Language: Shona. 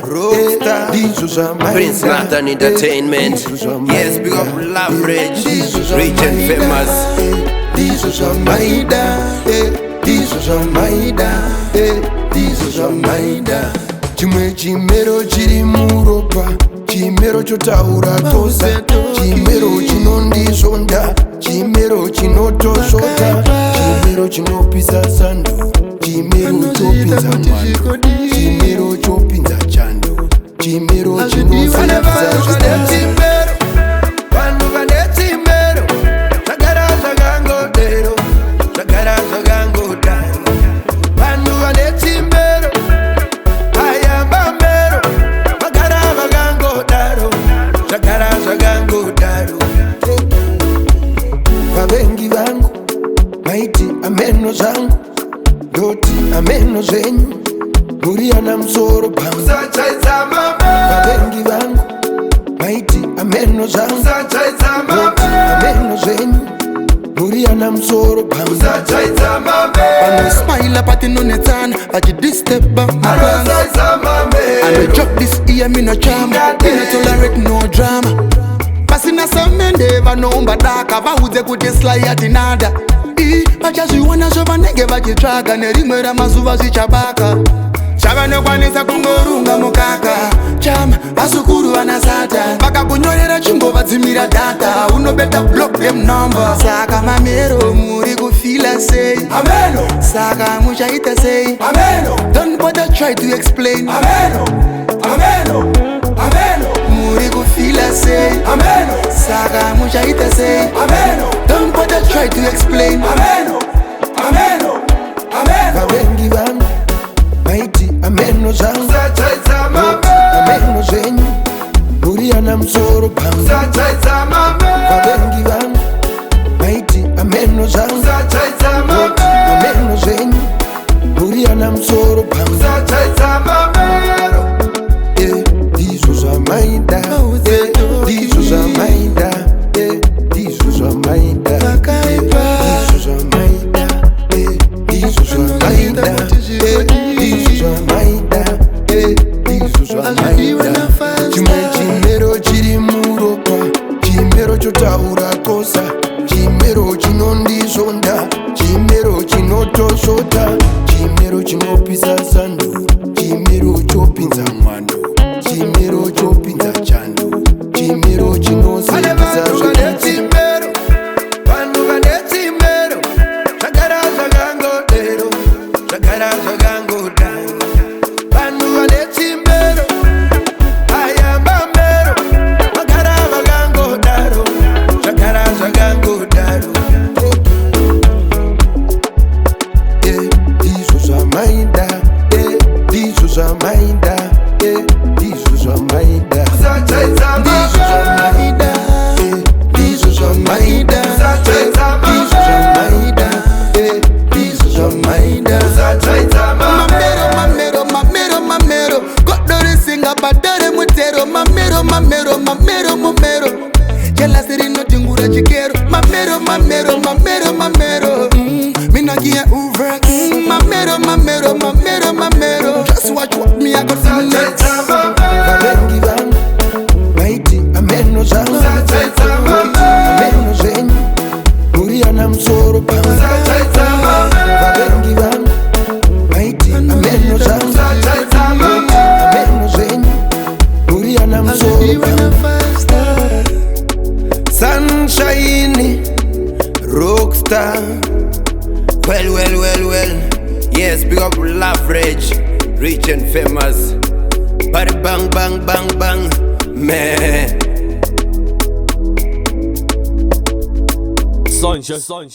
Rockstar, Prince Nathan Entertainment. Yes, big up Laverage, rich and famous. Chimwe chimero chiri muropa, chimero chotaura tosa, chimero chinondizonda, chimero chinotosota, chimero chinopisa sando, chimero chopinza mwando, chimero chopinza chando, chimero chinopisa chando. Vavengi vangu maiti ameno zangu doti ameno zenyu muriana msoro pangu. Vavengi vangu maiti ameno zangu doti ameno zenyu muriana msoro pangu. Pano smile pati no netana aji disturb my plans. I no joke this ear me no charm. Me no tolerate no drama. Pasina samende vanomba daka vauze kuti slai atinada. Vachazviona zvovanenge vachitraga nerimwe ramazuva zvichabaka. Chavanokwanisa kungorunga mukaka chama vasukuru vanasata vakakunyorera chimbovadzimira data unobeta block them number. Saka mamero muri kufila sei ameno, saka muchaita sei ameno. Don't bother try to explain ameno, ameno, ameno. Muri kufila sei ameno, saka muchaita sei ameno. Don't bother try to explain ameno, ameno, ameno. Vavengi vangu maiti ameno zangu ameno zenyu muriana msoro pangu. Vavengi vangu maiti ameno zangu ameno zenyu muriana msoro pangu. Dizo za maida, dizo za maida, dizo za maida, dizo za maida, dizo za maida, dizo za maida, dizo za maida. Chimwe chimero chiri muropa, chimero chotaura kosa, chimero chinondizonda, chimero chinotosota, chimero chinopisa sando, chimero chopinza mwando, chimero chopinza chando, chimero chinosepisa zvakati. Minagia uvex mamero, mamero, mamero, mamero. Just watch what me I got some next. Vavengi vangu maiti ameno zangu ameno zenyu muriana msoro pangu. Vavengi vangu maiti ameno zangu ameno zenyu muriana msoro pangu. Sunshine Rockstar. Well. Yes, big up Laverage, rich and famous. Party bang, man. Sunshine.